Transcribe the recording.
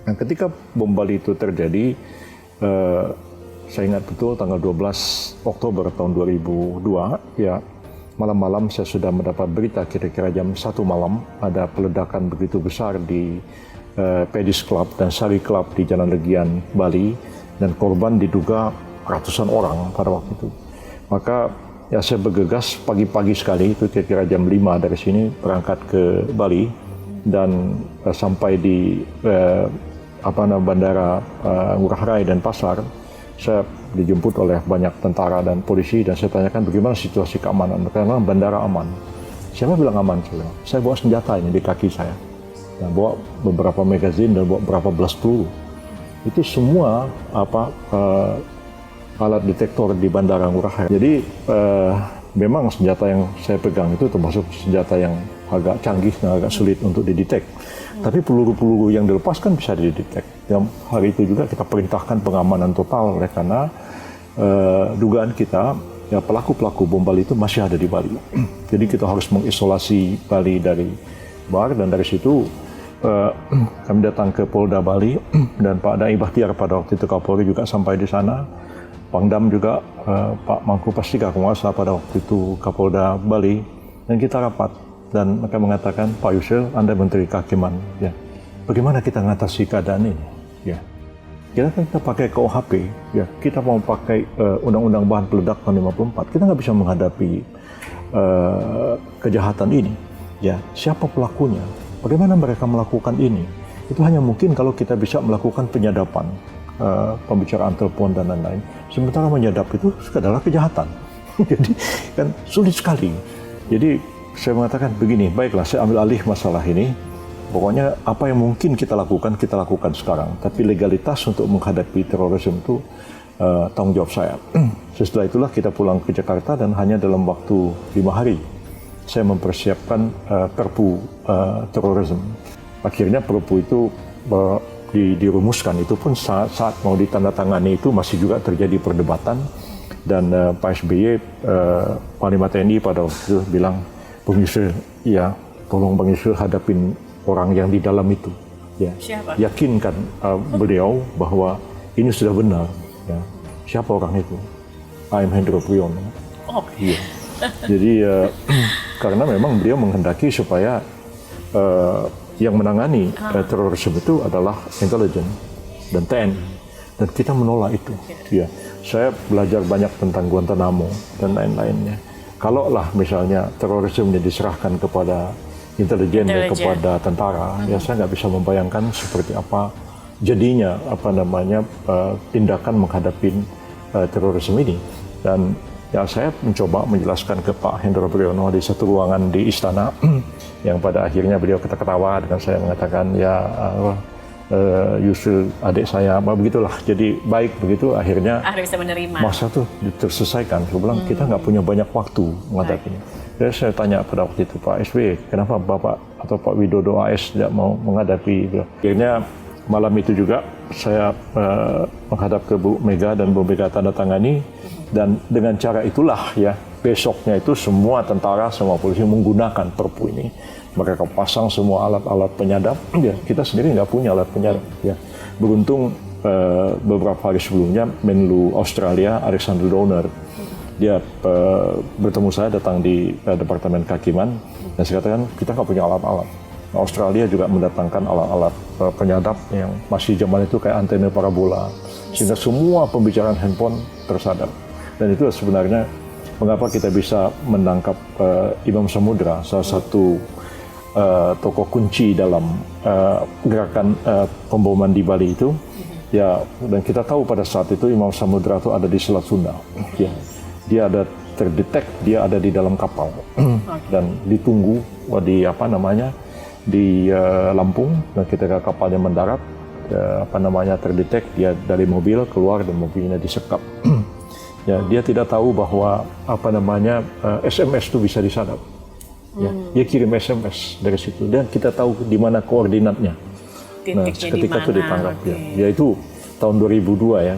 Nah, ketika bom Bali itu terjadi, saya ingat betul tanggal 12 Oktober tahun 2002, ya malam-malam saya sudah mendapat berita kira-kira jam 1 malam ada peledakan begitu besar di Pedis Club dan Sari Club di Jalan Legian, Bali, dan korban diduga ratusan orang pada waktu itu. Maka ya saya bergegas pagi-pagi sekali, itu kira-kira jam 5 dari sini berangkat ke Bali dan sampai di bandara Ngurah Rai dan Pasar. Saya dijemput oleh banyak tentara dan polisi dan saya tanyakan bagaimana situasi keamanan. Mereka bilang bandara aman. Siapa bilang aman? Saya bawa senjata ini di kaki saya. Dan bawa beberapa magazin dan bawa beberapa belas peluru. Itu semua alat detektor di bandara Ngurah Rai. Jadi memang senjata yang saya pegang itu termasuk senjata yang agak canggih dan agak sulit untuk didetek. Tapi peluru-peluru yang dilepaskan bisa didetek. Yang hari itu juga kita perintahkan pengamanan total oleh karena dugaan kita ya pelaku-pelaku bom Bali itu masih ada di Bali. Jadi kita harus mengisolasi Bali dari bar dan dari situ kami datang ke Polda Bali dan Pak Dai Bahtiar pada waktu itu Kapolri juga sampai di sana. Pangdam juga Pak Mangku Pastika Penguasa pada waktu itu Kapolda Bali dan kita rapat dan mereka mengatakan Pak Yusril, Anda Menteri Kehakiman, ya bagaimana kita mengatasi keadaan ini? Ya kita pakai KUHP, ya kita mau pakai Undang-Undang Bahan Peledak tahun 54, kita nggak bisa menghadapi kejahatan ini. Ya siapa pelakunya? Bagaimana mereka melakukan ini? Itu hanya mungkin kalau kita bisa melakukan penyadapan, pembicaraan telepon dan lain-lain. Sementara menyadap itu adalah kejahatan. Jadi kan sulit sekali. Jadi saya mengatakan begini, baiklah saya ambil alih masalah ini. Pokoknya apa yang mungkin kita lakukan sekarang. Tapi legalitas untuk menghadapi terorisme itu tanggung jawab saya. Setelah itulah kita pulang ke Jakarta dan hanya dalam waktu 5 hari saya mempersiapkan Perpu terorisme. Akhirnya Perpu itu dirumuskan, itu pun saat mau ditandatangani itu masih juga terjadi perdebatan dan Pak SBY, Panglima TNI pada waktu itu bilang, Bung Yusril, ya tolong Bang Yusril hadapin orang yang di dalam itu. Ya. Siapa? Yakinkan beliau bahwa ini sudah benar. Ya. Siapa orang itu? AM Hendro Priyono. Oh. Iya. Jadi karena memang beliau menghendaki supaya yang menangani terorisme itu adalah intelijen dan TNI dan kita menolak itu. Ya, saya belajar banyak tentang Guantanamo dan lain-lainnya. Kalau lah misalnya terorisme diserahkan kepada intelijen dan kepada tentara, ya saya nggak bisa membayangkan seperti apa jadinya tindakan menghadapi terorisme ini. Dan ya saya mencoba menjelaskan ke Pak Hendro Priyono di satu ruangan di istana yang pada akhirnya beliau ketawa dengan saya mengatakan ya Yusril adik saya begitulah, jadi baik begitu akhirnya bisa menerima masa itu terselesaikan. Saya bilang kita nggak punya banyak waktu menghadapinya. Jadi saya tanya pada waktu itu Pak SBY, kenapa Bapak atau Pak Widodo AS tidak mau menghadapi itu? Akhirnya malam itu juga saya menghadap ke Bu Mega dan Bu Mega tanda tangani dan dengan cara itulah ya besoknya itu semua tentara, semua polisi menggunakan Perpu ini. Mereka pasang semua alat-alat penyadap. Ya, kita sendiri nggak punya alat penyadap. Ya, beruntung beberapa hari sebelumnya Menlu Australia Alexander Downer dia bertemu saya datang di Departemen Kehakiman dan saya katakan kita nggak punya alat-alat. Australia juga mendatangkan alat-alat penyadap yang masih zaman itu kayak antena parabola sehingga semua pembicaraan handphone tersadap. Dan itu sebenarnya mengapa kita bisa menangkap Imam Samudra, salah satu tokoh kunci dalam gerakan pemboman di Bali itu. Ya, dan kita tahu pada saat itu Imam Samudra itu ada di Selat Sunda. Ya, dia ada terdetek, dia ada di dalam kapal dan ditunggu di Lampung, dan ketika kapalnya mendarat terdetek, dia dari mobil keluar dan mobilnya disekap. Ya, dia tidak tahu bahwa SMS itu bisa disadap. Ya, dia kirim SMS dari situ dan kita tahu di mana koordinatnya. Nah, ketika itu ditangkap ya. Ya itu tahun 2002 ya.